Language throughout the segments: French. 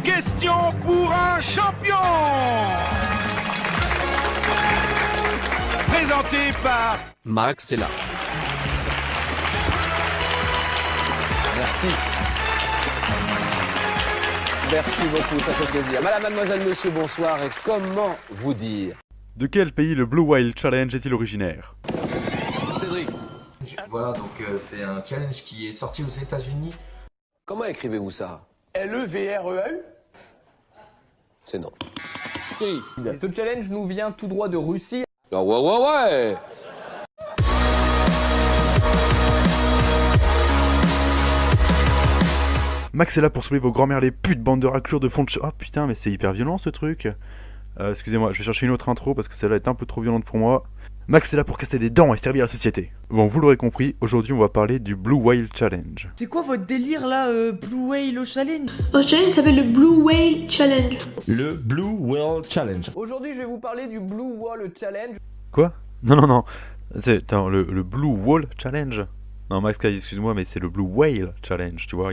question pour un champion. Présenté par Max, c'est là. Merci. Merci beaucoup, ça fait plaisir. Madame, mademoiselle, monsieur, bonsoir. Et comment vous dire? De quel pays le Blue Whale Challenge est-il originaire? Cédric. Voilà, donc c'est un challenge qui est sorti aux États-Unis. Comment écrivez-vous ça? L-E-V-R-E-A-U. C'est non. Ce challenge nous vient tout droit de Russie. Ah ouais. Max est là pour sauver vos grand-mères les putes, bande de raclures de fond de... Oh putain, mais c'est hyper violent ce truc. Excusez-moi, je vais chercher une autre intro parce que celle-là est un peu trop violente pour moi. Max est là pour casser des dents et servir la société. Bon, vous l'aurez compris, aujourd'hui on va parler du Blue Whale Challenge. C'est quoi votre délire là, Blue Whale Challenge? Un challenge s'appelle le Blue Whale Challenge. Le Blue Whale Challenge. Aujourd'hui, je vais vous parler du Blue Whale Challenge. Quoi? Non. Attends, le Blue Whale Challenge. Non, Max, excuse-moi, mais c'est le Blue Whale Challenge, tu vois,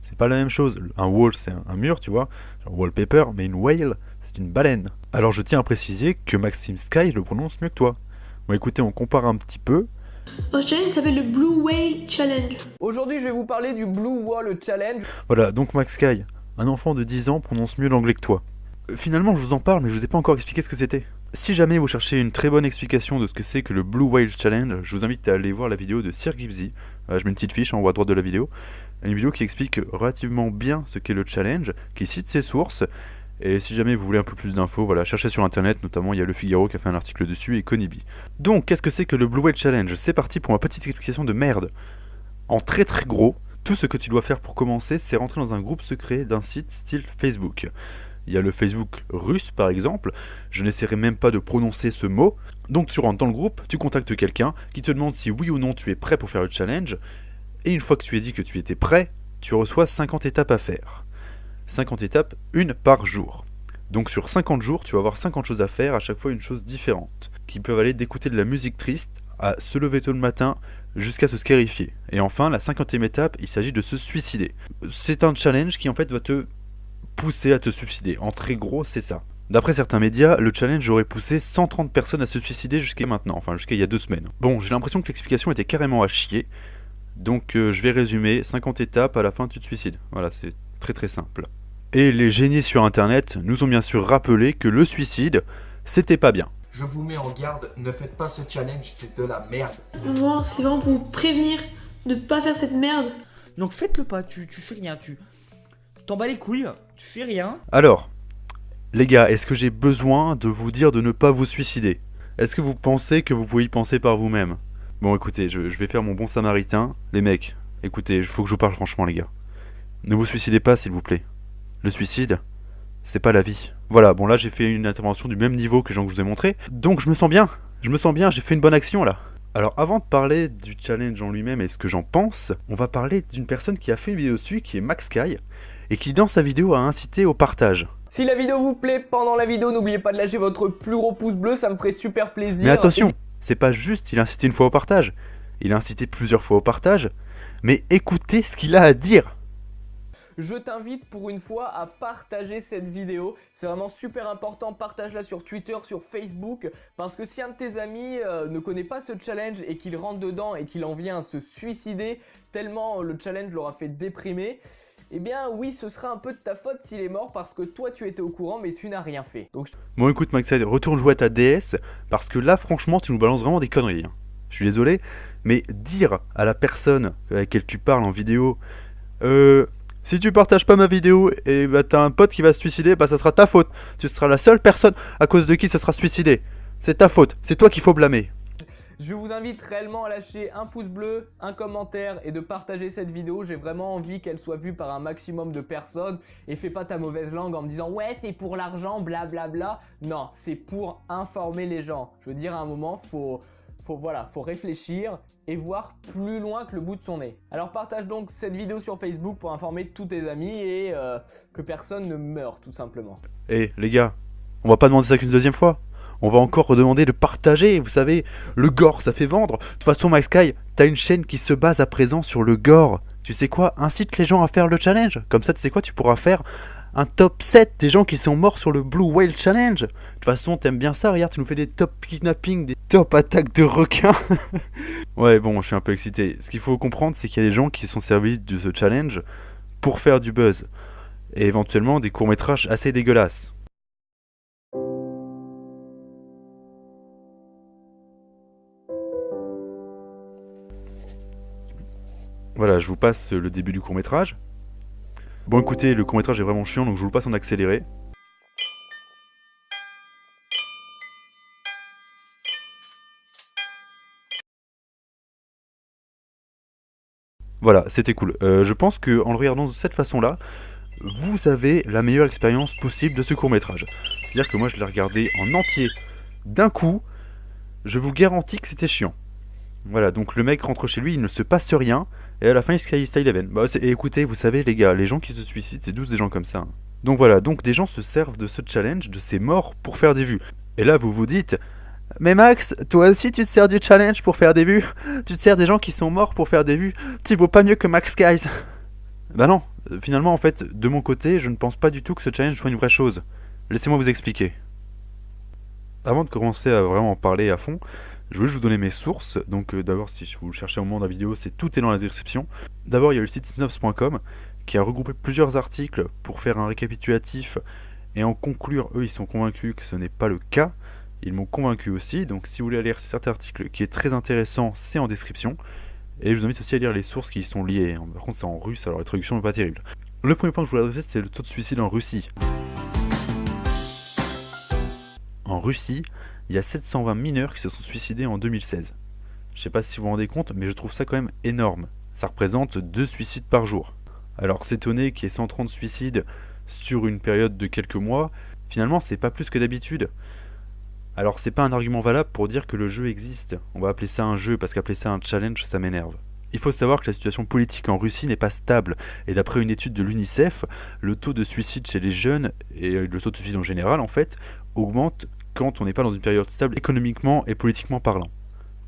c'est pas la même chose. Un wall, c'est un mur, tu vois, genre wallpaper, mais une whale, c'est une baleine. Alors je tiens à préciser que Maxime Sky le prononce mieux que toi. Bon, écoutez, on compare un petit peu. Un challenge s'appelle le Blue Whale Challenge. Aujourd'hui, je vais vous parler du Blue Whale Challenge. Voilà, donc Max Sky, un enfant de 10 ans prononce mieux l'anglais que toi. Finalement, je vous en parle, mais je vous ai pas encore expliqué ce que c'était. Si jamais vous cherchez une très bonne explication de ce que c'est que le Blue Whale Challenge, je vous invite à aller voir la vidéo de Sir Gibbsy. Je mets une petite fiche en haut à droite de la vidéo. Une vidéo qui explique relativement bien ce qu'est le challenge, qui cite ses sources. Et si jamais vous voulez un peu plus d'infos, voilà, cherchez sur internet, notamment il y a Le Figaro qui a fait un article dessus et Konibi. Donc, qu'est-ce que c'est que le Blue Whale Challenge? C'est parti pour ma petite explication de merde. En très très gros, tout ce que tu dois faire pour commencer, c'est rentrer dans un groupe secret d'un site style Facebook. Il y a le Facebook russe par exemple, je n'essaierai même pas de prononcer ce mot. Donc tu rentres dans le groupe, tu contactes quelqu'un qui te demande si oui ou non tu es prêt pour faire le challenge. Et une fois que tu as dit que tu étais prêt, tu reçois 50 étapes à faire. 50 étapes, une par jour. Donc sur 50 jours, tu vas avoir 50 choses à faire, à chaque fois une chose différente. Qui peuvent aller d'écouter de la musique triste à se lever tôt le matin jusqu'à se scarifier. Et enfin, la 50e étape, il s'agit de se suicider. C'est un challenge qui en fait va te pousser à te suicider. En très gros, c'est ça. D'après certains médias, le challenge aurait poussé 130 personnes à se suicider jusqu'à maintenant, enfin jusqu'à il y a 2 semaines. Bon, j'ai l'impression que l'explication était carrément à chier. Donc je vais résumer, 50 étapes, à la fin tu te suicides. Voilà, c'est très très simple. Et les génies sur internet nous ont bien sûr rappelé que le suicide, c'était pas bien. Je vous mets en garde, ne faites pas ce challenge, c'est de la merde. Vraiment, c'est vraiment pour vous prévenir de pas faire cette merde. Donc faites-le pas, tu fais rien, tu t'en bats les couilles, tu fais rien. Alors, les gars, est-ce que j'ai besoin de vous dire de ne pas vous suicider? Est-ce que vous pensez que vous pouvez y penser par vous-même? Bon écoutez, je vais faire mon bon samaritain. Les mecs, écoutez, il faut que je vous parle franchement les gars. Ne vous suicidez pas s'il vous plaît. Le suicide, c'est pas la vie. Voilà, bon là j'ai fait une intervention du même niveau que les gens que je vous ai montré. Donc je me sens bien, j'ai fait une bonne action là. Alors avant de parler du challenge en lui-même et ce que j'en pense, on va parler d'une personne qui a fait une vidéo dessus, qui est Max Sky, et qui dans sa vidéo a incité au partage. Si la vidéo vous plaît, pendant la vidéo, n'oubliez pas de lâcher votre plus gros pouce bleu, ça me ferait super plaisir. Mais attention, c'est pas juste il a incité une fois au partage, il a incité plusieurs fois au partage, mais écoutez ce qu'il a à dire. Je t'invite pour une fois à partager cette vidéo, c'est vraiment super important, partage-la sur Twitter, sur Facebook, parce que si un de tes amis ne connaît pas ce challenge et qu'il rentre dedans et qu'il en vient à se suicider tellement le challenge l'aura fait déprimer, eh bien oui, ce sera un peu de ta faute s'il est mort parce que toi tu étais au courant mais tu n'as rien fait. Donc, Bon écoute Max, retourne jouer à ta DS, parce que là franchement tu nous balances vraiment des conneries. Hein. Je suis désolé, mais dire à la personne avec laquelle tu parles en vidéo, si tu partages pas ma vidéo et bah t'as un pote qui va se suicider, bah ça sera ta faute. Tu seras la seule personne à cause de qui ça sera suicidé. C'est ta faute, c'est toi qu'il faut blâmer. je vous invite réellement à lâcher un pouce bleu, un commentaire et de partager cette vidéo. J'ai vraiment envie qu'elle soit vue par un maximum de personnes. Et fais pas ta mauvaise langue en me disant ouais c'est pour l'argent blablabla. Non, c'est pour informer les gens. Je veux dire à un moment faut réfléchir et voir plus loin que le bout de son nez. Alors partage donc cette vidéo sur Facebook pour informer tous tes amis et que personne ne meure tout simplement. Eh les gars, on va pas demander ça qu'une deuxième fois. On va encore redemander de partager, vous savez, le gore ça fait vendre. De toute façon Max Sky, t'as une chaîne qui se base à présent sur le gore. Tu sais quoi, incite les gens à faire le challenge. Comme ça tu sais quoi, tu pourras faire un top 7 des gens qui sont morts sur le Blue Whale Challenge. De toute façon, t'aimes bien ça, regarde, tu nous fais des top kidnapping, des top attaques de requins. Ouais, bon, je suis un peu excité. Ce qu'il faut comprendre, c'est qu'il y a des gens qui sont servis de ce challenge pour faire du buzz. Et éventuellement des courts-métrages assez dégueulasses. Voilà, je vous passe le début du court-métrage. Bon écoutez, le court-métrage est vraiment chiant, donc je vous le passe en accéléré. Voilà, c'était cool. Je pense qu'en le regardant de cette façon-là, vous avez la meilleure expérience possible de ce court-métrage. C'est-à-dire que moi je l'ai regardé en entier d'un coup, je vous garantis que c'était chiant. Voilà, donc le mec rentre chez lui, il ne se passe rien, et à la fin il se Eleven. Bah, et écoutez, vous savez les gars, les gens qui se suicident, c'est tous des gens comme ça. Hein. Donc voilà, donc des gens se servent de ce challenge, de ces morts, pour faire des vues. Et là vous vous dites, mais Max, toi aussi tu te sers du challenge pour faire des vues? Tu te sers des gens qui sont morts pour faire des vues? Tu vaux pas mieux que Max Guys? Bah non, finalement en fait, de mon côté, je ne pense pas du tout que ce challenge soit une vraie chose. Laissez-moi vous expliquer. Avant de commencer à vraiment en parler à fond, je voulais juste vous donner mes sources. Donc d'abord, si vous le cherchez au moment de la vidéo, tout est dans la description. D'abord, il y a le site snuffs.com qui a regroupé plusieurs articles pour faire un récapitulatif et en conclure. Eux, ils sont convaincus que ce n'est pas le cas. Ils m'ont convaincu aussi. Donc si vous voulez lire cet article qui est très intéressant, c'est en description. Et je vous invite aussi à lire les sources qui y sont liées. Par contre, c'est en russe, alors la traduction n'est pas terrible. Le premier point que je voulais adresser, c'est le taux de suicide en Russie. En Russie, il y a 720 mineurs qui se sont suicidés en 2016. Je sais pas si vous vous rendez compte, mais je trouve ça quand même énorme. Ça représente 2 suicides par jour. Alors s'étonner qu'il y ait 130 suicides sur une période de quelques mois, finalement c'est pas plus que d'habitude. Alors c'est pas un argument valable pour dire que le jeu existe. On va appeler ça un jeu parce qu'appeler ça un challenge, ça m'énerve. Il faut savoir que la situation politique en Russie n'est pas stable, et d'après une étude de l'UNICEF, le taux de suicide chez les jeunes, et le taux de suicide en général en fait, augmente quand on n'est pas dans une période stable économiquement et politiquement parlant.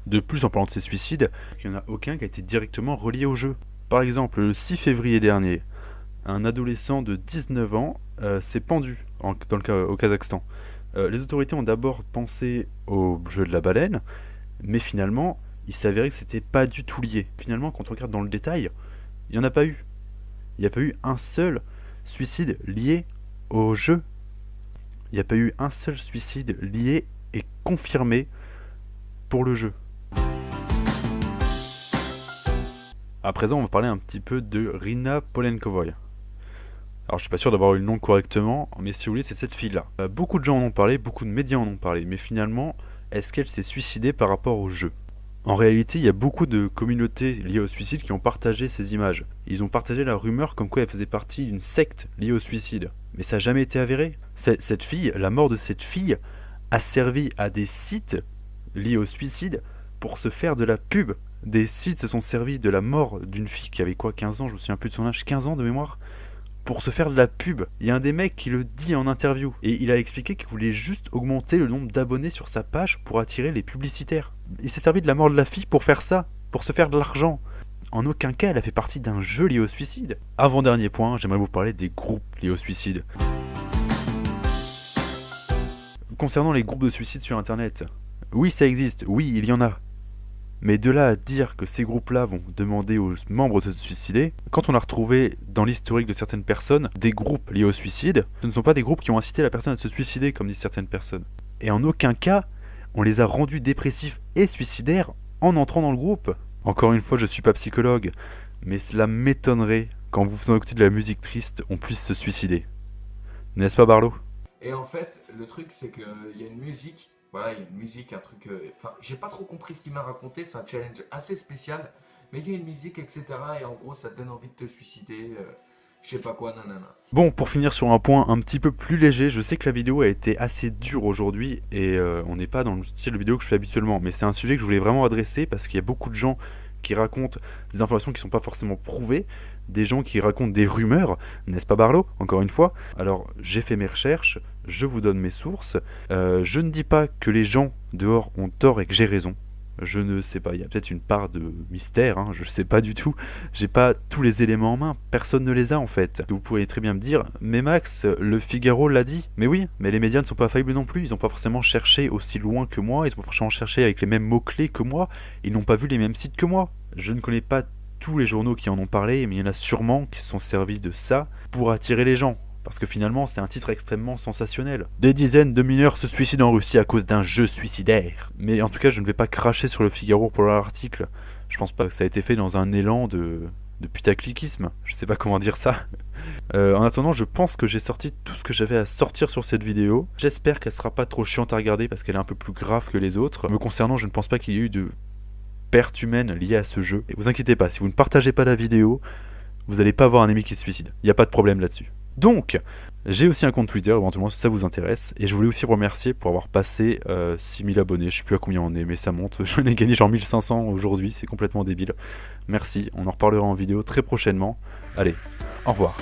De plus, en parlant de ces suicides, il n'y en a aucun qui a été directement relié au jeu. Par exemple, le 6 février dernier, un adolescent de 19 ans s'est pendu au Kazakhstan. Les autorités ont d'abord pensé au jeu de la baleine, mais finalement, il s'avérait que c'était pas du tout lié. Finalement, quand on regarde dans le détail, il n'y en a pas eu. Il n'y a pas eu un seul suicide lié au jeu. Il n'y a pas eu un seul suicide lié et confirmé pour le jeu. À présent, on va parler un petit peu de Rina Polenkovoy. Alors, je suis pas sûr d'avoir eu le nom correctement, mais si vous voulez, c'est cette fille-là. Beaucoup de gens en ont parlé, beaucoup de médias en ont parlé, mais finalement, est-ce qu'elle s'est suicidée par rapport au jeu? En réalité, il y a beaucoup de communautés liées au suicide qui ont partagé ces images. Ils ont partagé la rumeur comme quoi elle faisait partie d'une secte liée au suicide. Mais ça n'a jamais été avéré. Cette fille, la mort de cette fille, a servi à des sites liés au suicide pour se faire de la pub. Des sites se sont servis de la mort d'une fille qui avait quoi, 15 ans, je me souviens plus de son âge, 15 ans de mémoire, pour se faire de la pub. Il y a un des mecs qui le dit en interview. Et il a expliqué qu'il voulait juste augmenter le nombre d'abonnés sur sa page pour attirer les publicitaires. Il s'est servi de la mort de la fille pour faire ça, pour se faire de l'argent. En aucun cas, elle a fait partie d'un jeu lié au suicide. Avant-dernier point, j'aimerais vous parler des groupes liés au suicide. Concernant les groupes de suicide sur internet, oui ça existe, oui il y en a. Mais de là à dire que ces groupes-là vont demander aux membres de se suicider, quand on a retrouvé dans l'historique de certaines personnes des groupes liés au suicide, ce ne sont pas des groupes qui ont incité la personne à se suicider comme disent certaines personnes. Et en aucun cas, on les a rendus dépressifs et suicidaires en entrant dans le groupe. Encore une fois, je suis pas psychologue, mais cela m'étonnerait qu'en vous faisant écouter de la musique triste, on puisse se suicider. N'est-ce pas Barlow? Et en fait, le truc c'est qu'il y a une musique, voilà, il y a une musique, un truc... Enfin, j'ai pas trop compris ce qu'il m'a raconté, c'est un challenge assez spécial, mais il y a une musique, etc. Et en gros, ça te donne envie de te suicider, je sais pas quoi, nanana. Bon, pour finir sur un point un petit peu plus léger, je sais que la vidéo a été assez dure aujourd'hui, et on n'est pas dans le style de vidéo que je fais habituellement, mais c'est un sujet que je voulais vraiment adresser, parce qu'il y a beaucoup de gens qui racontent des informations qui ne sont pas forcément prouvées, des gens qui racontent des rumeurs, n'est-ce pas Barlow, encore une fois. Alors j'ai fait mes recherches, je vous donne mes sources, je ne dis pas que les gens dehors ont tort et que j'ai raison, Je ne sais pas, il y a peut-être une part de mystère, hein, je sais pas du tout. J'ai pas tous les éléments en main, personne ne les a en fait. Vous pourriez très bien me dire, mais Max, le Figaro l'a dit. Mais oui, mais les médias ne sont pas faillibles non plus, ils n'ont pas forcément cherché aussi loin que moi, ils n'ont pas forcément cherché avec les mêmes mots-clés que moi, ils n'ont pas vu les mêmes sites que moi. Je ne connais pas tous les journaux qui en ont parlé, mais il y en a sûrement qui se sont servis de ça pour attirer les gens. Parce que finalement, c'est un titre extrêmement sensationnel. Des dizaines de mineurs se suicident en Russie à cause d'un jeu suicidaire. Mais en tout cas, je ne vais pas cracher sur le Figaro pour l'article. Je pense pas que ça a été fait dans un élan de putacliquisme. Je sais pas comment dire ça. En attendant, je pense que j'ai sorti tout ce que j'avais à sortir sur cette vidéo. J'espère qu'elle sera pas trop chiante à regarder parce qu'elle est un peu plus grave que les autres. Me concernant, je ne pense pas qu'il y ait eu de pertes humaines liées à ce jeu. Et vous inquiétez pas, si vous ne partagez pas la vidéo, vous n'allez pas avoir un ami qui se suicide. Il n'y a pas de problème là-dessus. Donc, j'ai aussi un compte Twitter, éventuellement si ça vous intéresse, et je voulais aussi vous remercier pour avoir passé 6000 abonnés, je sais plus à combien on est, mais ça monte, j'en ai gagné genre 1500 aujourd'hui, c'est complètement débile. Merci, on en reparlera en vidéo très prochainement. Allez, au revoir.